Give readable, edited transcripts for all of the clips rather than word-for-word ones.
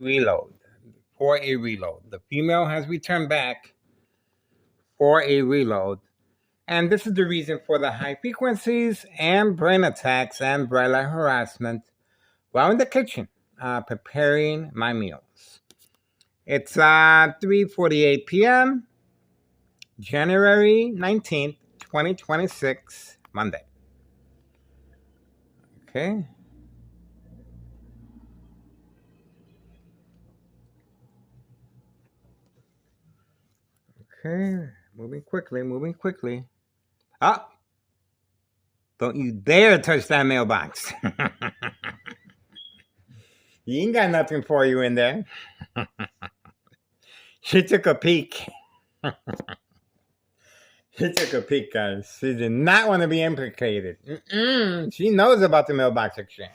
reload. For a reload. The female has returned back for a reload. And this is the reason for the high frequencies and brain attacks and bright light harassment while in the kitchen preparing my meals. It's 3:48 p.m., January 19th, 2026, Monday. Okay. Okay. Moving quickly. Ah! Don't you dare touch that mailbox. You ain't got nothing for you in there. She took a peek. She took a peek, guys. She did not want to be implicated. She knows about the mailbox exchange.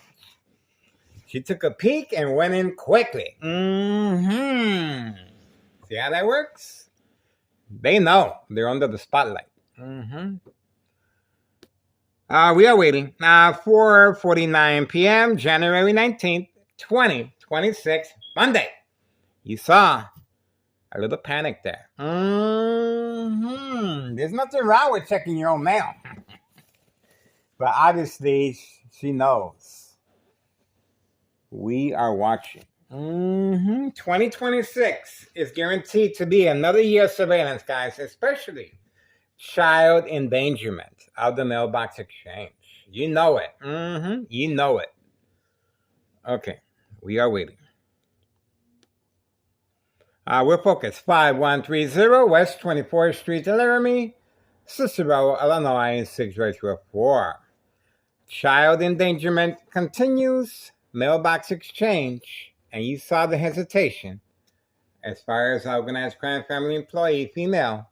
She took a peek and went in quickly. See how that works? They know. They're under the spotlight. We are waiting. 4:49 p.m., January 19th, 2026, Monday. You saw a little panic there. There's nothing wrong with checking your own mail. But obviously, she knows. We are watching. 2026 is guaranteed to be another year of surveillance, guys, especially child endangerment of the mailbox exchange. You know it. You know it. Okay, we are waiting. We're focused. 5130 West 24th Street, Laramie, Cicero, Illinois, 60304. Child endangerment continues. Mailbox exchange. And you saw the hesitation as far as organized crime family employee, female,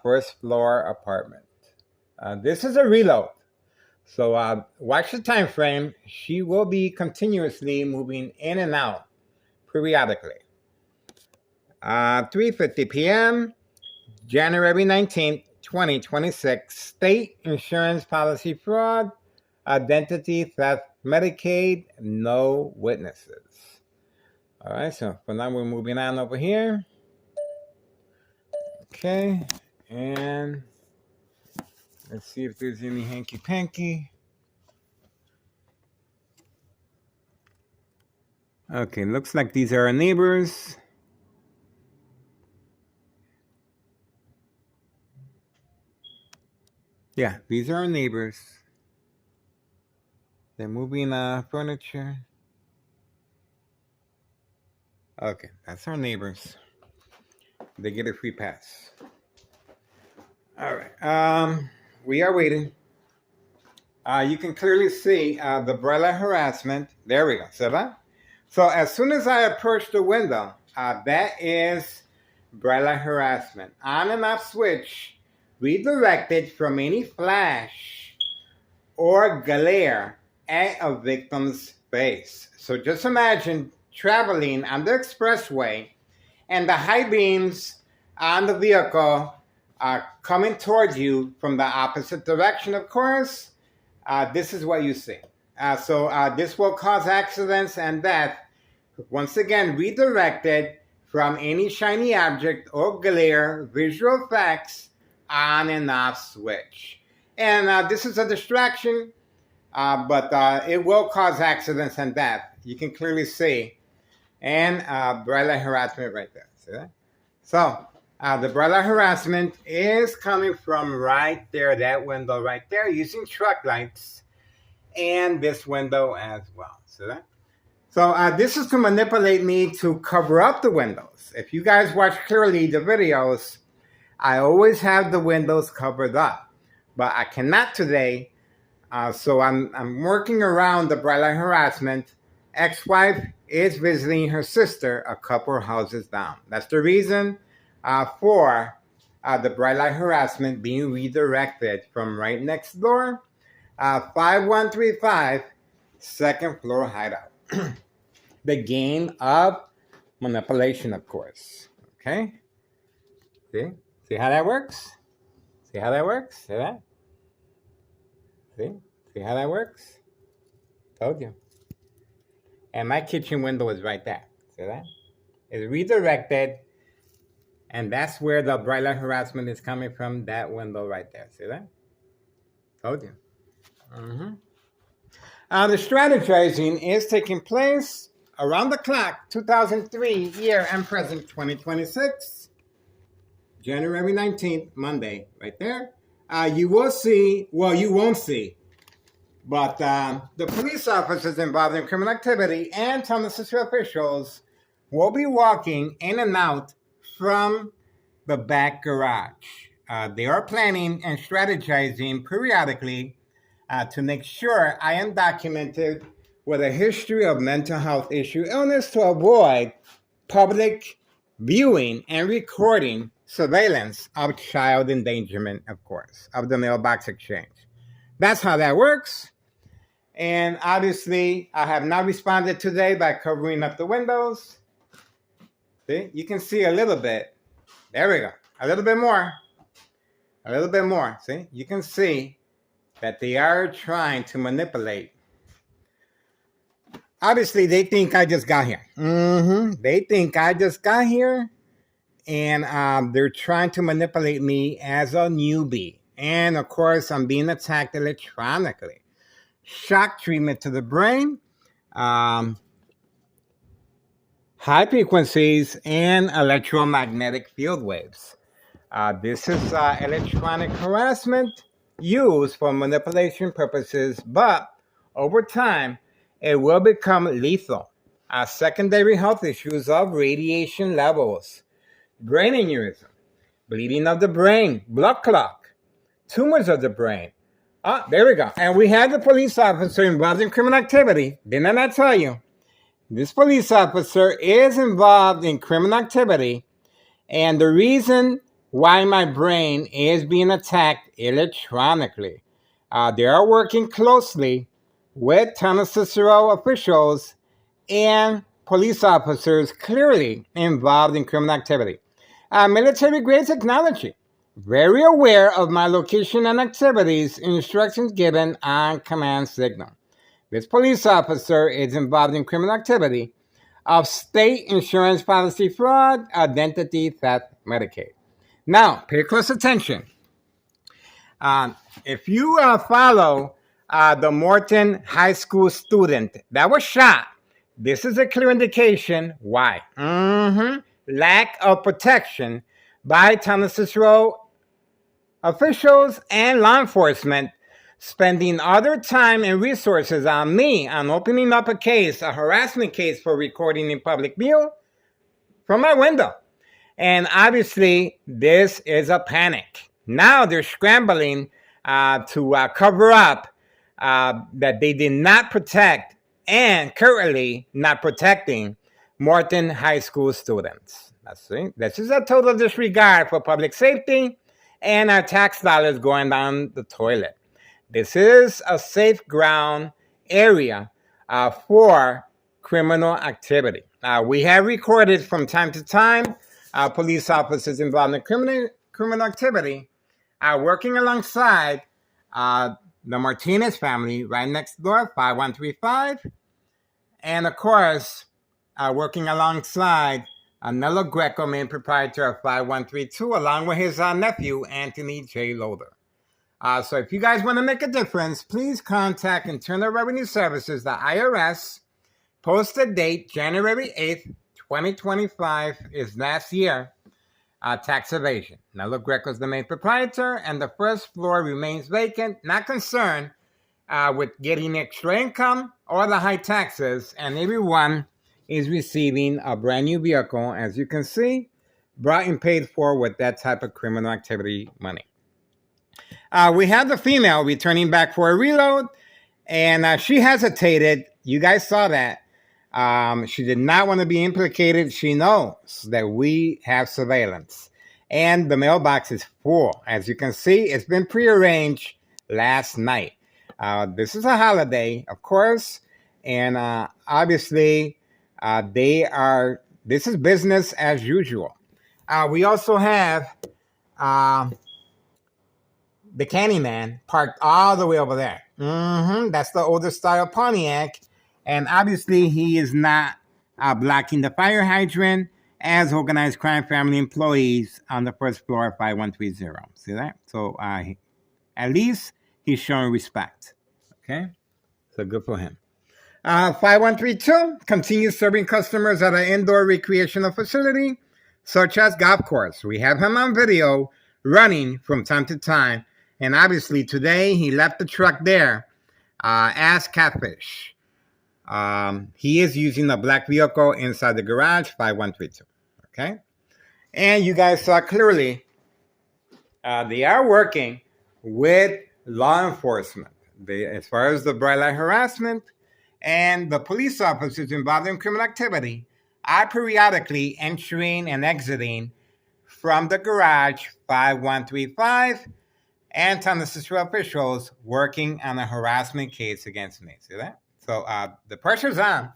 first floor apartment. This is a reload. So watch the time frame. She will be continuously moving in and out periodically. 3:50 p.m., January 19th, 2026. State insurance policy fraud, identity theft, Medicaid, no witnesses. All right, so for now we're moving on over here. Okay, and let's see if there's any hanky-panky. Okay, looks like these are our neighbors. Yeah, these are our neighbors. They're moving furniture. Okay, that's our neighbors. They get a free pass. All right. We are waiting. You can clearly see the bright light harassment. There we go. See that? So as soon as I approach the window, that is bright light harassment. On and off switch redirected from any flash or glare at a victim's face. So just imagine traveling on the expressway and the high beams on the vehicle are coming towards you from the opposite direction, of course. This is what you see. So this will cause accidents and death. Once again, redirected from any shiny object or glare, visual effects, on and off switch. And this is a distraction, but it will cause accidents and death. You can clearly see. And bright light harassment right there. See that? So the bright light harassment is coming from right there, that window right there, using truck lights, and this window as well. See that? So this is to manipulate me to cover up the windows. If you guys watch clearly the videos, I always have the windows covered up, but I cannot today. So I'm working around the bright light harassment. Ex-wife is visiting her sister a couple houses down. That's the reason for the bright light harassment being redirected from right next door, 5135 second floor hideout. The game of manipulation, of course. Okay? See? See how that works? See how that works? See that? See? See how that works? Told you. And my kitchen window is right there. See that? It's redirected, and that's where the bright light harassment is coming from, that window right there. See that? Told you. Mm-hmm. The strategizing is taking place around the clock, 2003 year and present, 2026, January 19th, Monday, right there. You will see, well, you won't see, but the police officers involved in criminal activity and some of the city officials will be walking in and out from the back garage. They are planning and strategizing periodically to make sure I am documented with a history of mental health issue illness to avoid public viewing and recording surveillance of child endangerment, of course, of the mailbox exchange. That's how that works. And obviously, I have not responded today by covering up the windows. See, you can see a little bit. There we go. A little bit more. A little bit more. See, you can see that they are trying to manipulate. Obviously, they think I just got here. They think I just got here, and they're trying to manipulate me as a newbie. And of course, I'm being attacked electronically. Shock treatment to the brain, high frequencies, and electromagnetic field waves. This is electronic harassment used for manipulation purposes, but over time, it will become lethal. Secondary health issues of radiation levels, brain aneurysm, bleeding of the brain, blood clot, tumors of the brain. There we go. And we had the police officer involved in criminal activity. Didn't I tell you? This police officer is involved in criminal activity, and the reason why my brain is being attacked electronically. They are working closely with Town of Cicero officials and police officers clearly involved in criminal activity. Military-grade technology, very aware of my location and activities, instructions given on command signal. This police officer is involved in criminal activity of state insurance policy fraud, identity theft, Medicaid. Now, pay close attention. If you follow the Morton High School student that was shot, this is a clear indication why. Lack of protection by Town of Cicero officials and law enforcement, spending other time and resources on me on opening up a case, a harassment case for recording in public view from my window. And obviously, this is a panic. Now they're scrambling to cover up that they did not protect and currently not protecting Morton High School students. This is a total disregard for public safety and our tax dollars going down the toilet. This is a safe ground area for criminal activity. We have recorded from time to time police officers involved in criminal activity working alongside the Martinez family right next door, 5135. And of course, working alongside Nello Greco, main proprietor of 5132, along with his nephew, Anthony J. Loader. So if you guys want to make a difference, please contact Internal Revenue Services, the IRS. Posted date, January 8th, 2025 is last year. Tax evasion. Nello Greco is the main proprietor, and the first floor remains vacant. Not concerned with getting extra income or the high taxes, and everyone is receiving a brand new vehicle, as you can see, brought and paid for with that type of criminal activity money. We have the female returning back for a reload, and she hesitated. You guys saw that. She did not want to be implicated. She knows that we have surveillance, and the mailbox is full. As you can see, it's been prearranged last night. This is a holiday, of course, and obviously this is business as usual. We also have the Candyman parked all the way over there. That's the older style Pontiac. And obviously he is not blocking the fire hydrant as organized crime family employees on the first floor of 5130. See that? So at least he's showing respect. Okay? So good for him. 5132 continues serving customers at an indoor recreational facility such as golf course. We have him on video running from time to time. And obviously today he left the truck there as Catfish. He is using a black vehicle inside the garage, 5132. Okay? And you guys saw clearly they are working with law enforcement. As far as the bright light harassment and the police officers involved in criminal activity are periodically entering and exiting from the garage 5135 and San officials working on a harassment case against me. See that? So the pressure's on.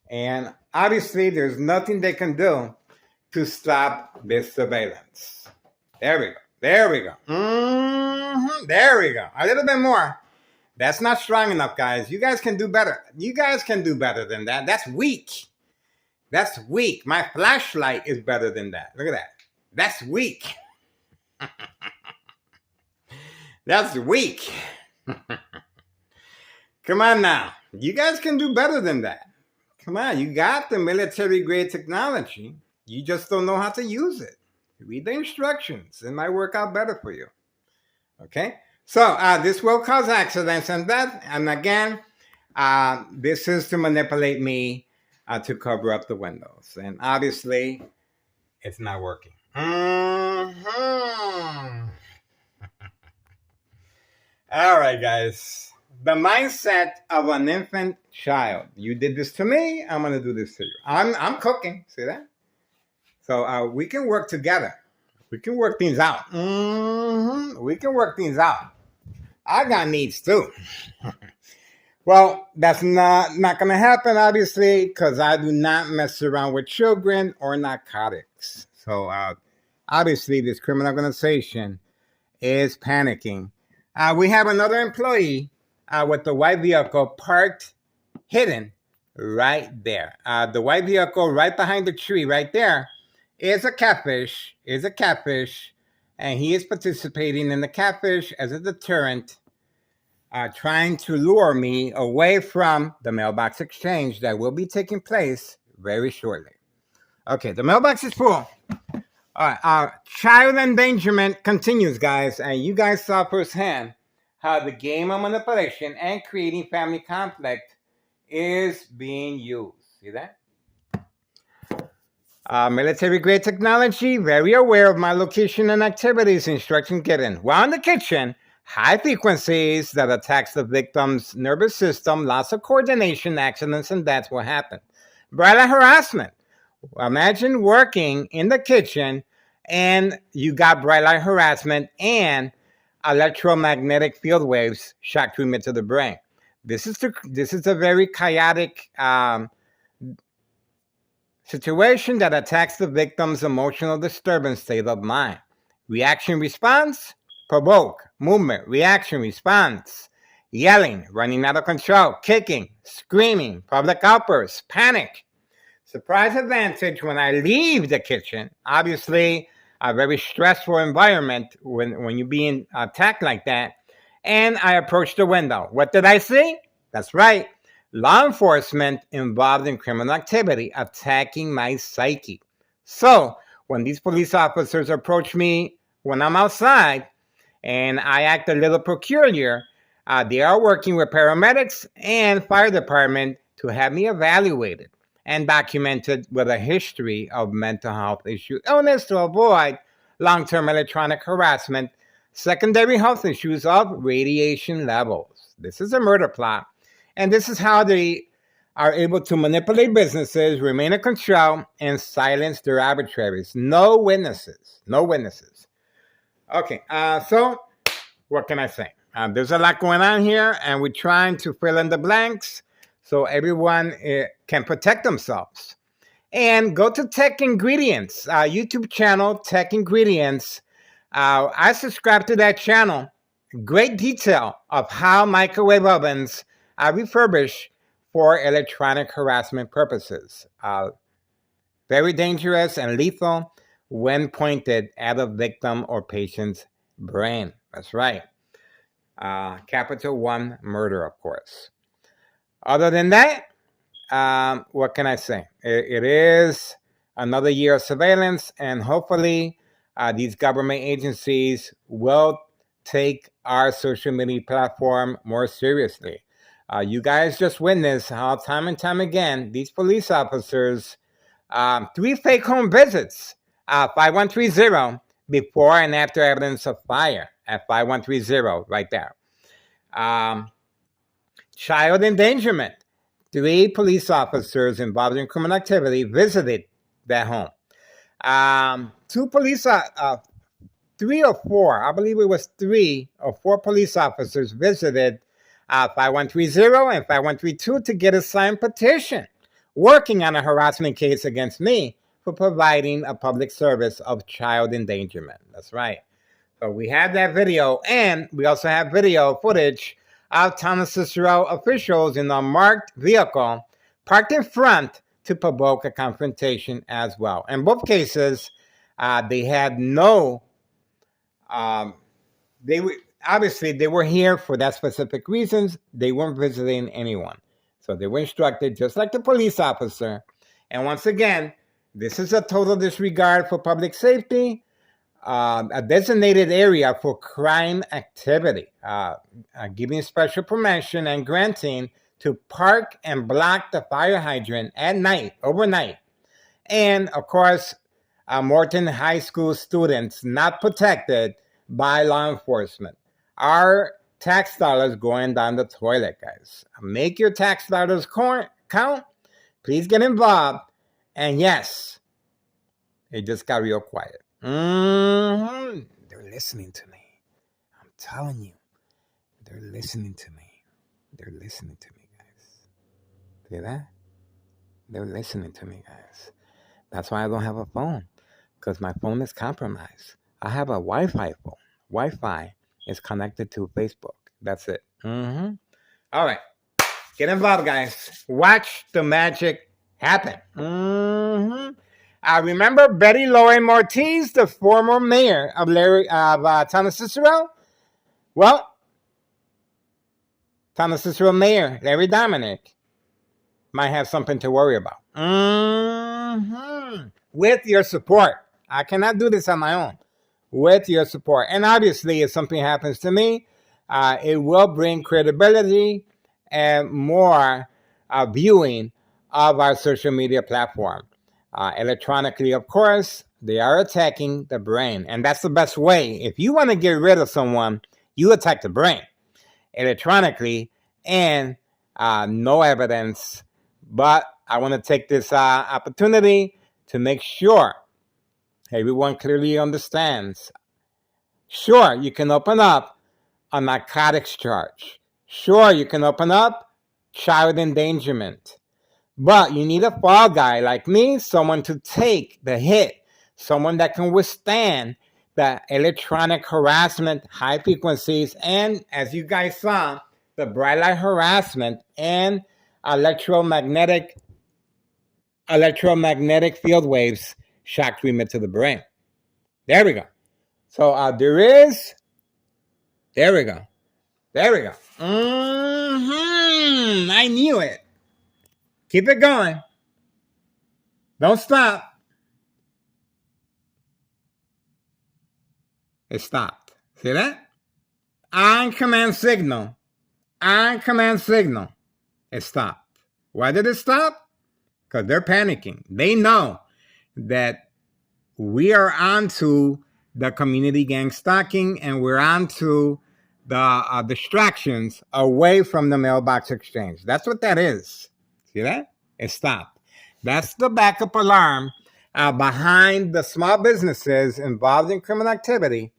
And obviously there's nothing they can do to stop this surveillance. There we go. There we go. There we go. A little bit more. That's not strong enough, guys. You guys can do better. You guys can do better than that. That's weak. That's weak. My flashlight is better than that. Look at that. That's weak. That's weak. Come on now. You guys can do better than that. Come on. You got the military-grade technology. You just don't know how to use it. Read the instructions. It might work out better for you. Okay? So this will cause accidents and death. And again, this is to manipulate me to cover up the windows. And obviously, it's not working. All right, guys. The mindset of an infant child. You did this to me. I'm going to do this to you. I'm cooking. See that? So we can work together. We can work things out. We can work things out. I got needs too. Well, that's not going to happen, obviously, because I do not mess around with children or narcotics. So obviously, this criminal organization is panicking. We have another employee with the white vehicle parked, hidden right there. The white vehicle right behind the tree right there is a catfish, and he is participating in the catfish as a deterrent, trying to lure me away from the mailbox exchange that will be taking place very shortly. Okay, the mailbox is full. All right, child endangerment continues, guys, and you guys saw firsthand how the game of manipulation and creating family conflict is being used. See that? Military-grade technology, very aware of my location and activities, instruction given. While in the kitchen, high frequencies that attacks the victim's nervous system, loss of coordination, accidents, and deaths will happen. Bright light harassment. Imagine working in the kitchen and you got bright light harassment and electromagnetic field waves shock treatment to the brain. This is a very chaotic situation that attacks the victim's emotional disturbance state of mind. Reaction response, provoke, movement, reaction response, yelling, running out of control, kicking, screaming, public outbursts, panic. Surprise advantage when I leave the kitchen. Obviously, a very stressful environment when you're being attacked like that. And I approached the window. What did I see? That's right. Law enforcement involved in criminal activity attacking my psyche. So when these police officers approach me when I'm outside and I act a little peculiar, they are working with paramedics and fire department to have me evaluated and documented with a history of mental health issues, illness to avoid long-term electronic harassment, secondary health issues of radiation levels. This is a murder plot. And this is how they are able to manipulate businesses, remain in control, and silence their adversaries. No witnesses. No witnesses. Okay, so what can I say? There's a lot going on here, and we're trying to fill in the blanks so everyone can protect themselves. And go to Tech Ingredients, YouTube channel, Tech Ingredients. I subscribe to that channel. Great detail of how microwave ovens are refurbished for electronic harassment purposes. Very dangerous and lethal when pointed at a victim or patient's brain. That's right. Capital One murder, of course. Other than that, what can I say? It is another year of surveillance, and hopefully these government agencies will take our social media platform more seriously. You guys just witnessed how time and time again these police officers, 3 fake home visits, 5130 before and after evidence of fire at 5130 right there. Child endangerment. 3 police officers involved in criminal activity visited that home. 2 police, 3 or 4, I believe it was 3 or 4 police officers visited 5130 and 5132 to get a signed petition working on a harassment case against me for providing a public service of child endangerment. That's right. So we have that video, and we also have video footage of Thomas Cicero officials in a marked vehicle parked in front to provoke a confrontation as well. In both cases, they had no, they were here for that specific reasons. They weren't visiting anyone. So they were instructed just like the police officer. And once again, this is a total disregard for public safety. A designated area for crime activity, giving special permission and granting to park and block the fire hydrant at night, overnight. And of course, Morton High School students not protected by law enforcement. Our tax dollars going down the toilet, guys. Make your tax dollars count. Please get involved. And yes, it just got real quiet. They're listening to me. I'm telling you. They're listening to me. They're listening to me, guys. See that? They're listening to me, guys. That's why I don't have a phone. Because my phone is compromised. I have a Wi-Fi phone. Wi-Fi is connected to Facebook. That's it. All right. Get involved, guys. Watch the magic happen. I remember Betty Lauren Ortiz, the former mayor of Thomas Cicero. Well, Thomas Cicero mayor Larry Dominic might have something to worry about. With your support. I cannot do this on my own. With your support. And obviously, if something happens to me, it will bring credibility and more viewing of our social media platform. Electronically, of course, they are attacking the brain. And that's the best way. If you want to get rid of someone, you attack the brain electronically and no evidence. But I want to take this opportunity to make sure everyone clearly understands. Sure, you can open up a narcotics charge. Sure, you can open up child endangerment. But you need a fall guy like me, someone to take the hit, someone that can withstand the electronic harassment, high frequencies, and as you guys saw, the bright light harassment and electromagnetic field waves shock treatment to the brain. There we go. So there we go. I knew it. Keep it going. Don't stop. It stopped. See that? On command signal. It stopped. Why did it stop? Because they're panicking. They know that we are onto the community gang stalking and we're onto the distractions away from the mailbox exchange. That's what that is. See that? It stopped. That's the backup alarm behind the small businesses involved in criminal activity.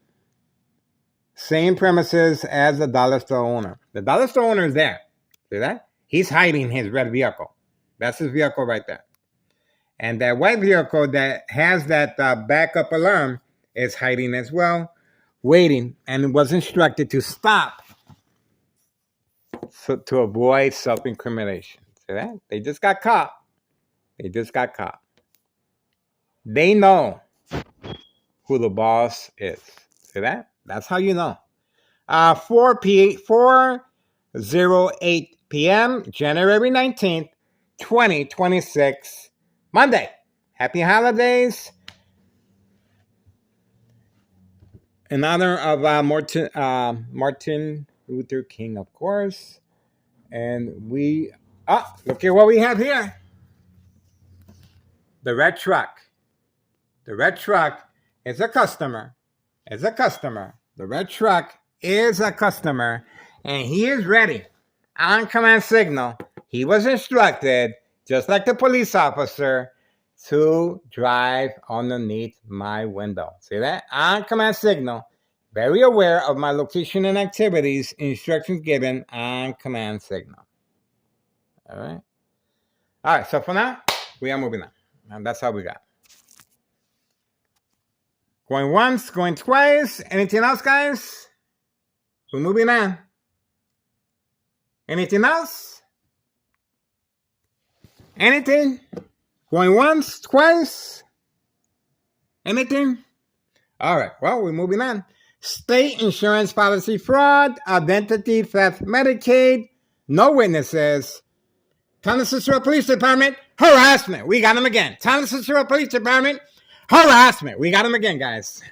Same premises as the dollar store owner. The dollar store owner is there. See that? He's hiding his red vehicle. That's his vehicle right there. And that white vehicle that has that backup alarm is hiding as well, waiting, and was instructed to stop to avoid self-incrimination. See that? They just got caught. They just got caught. They know who the boss is. See that? That's how you know. 4:08 p.m. January 19th, 2026, Monday. Happy holidays. In honor of Martin Luther King, of course. And look at what we have here. The red truck. The red truck is a customer. The red truck is a customer, and he is ready. On command signal, he was instructed, just like the police officer, to drive underneath my window. See that? On command signal, very aware of my location and activities, instructions given on command signal. All right. All right, so for now, we are moving on. And that's all we got. Going once, going twice. Anything else, guys? We're moving on. Anything else? Anything? Going once, twice? Anything? All right, well, we're moving on. State insurance policy fraud, identity theft, Medicaid, no witnesses. Town Cicero Police Department, harassment. We got him again. Town Cicero Police Department, harassment. We got him again, guys.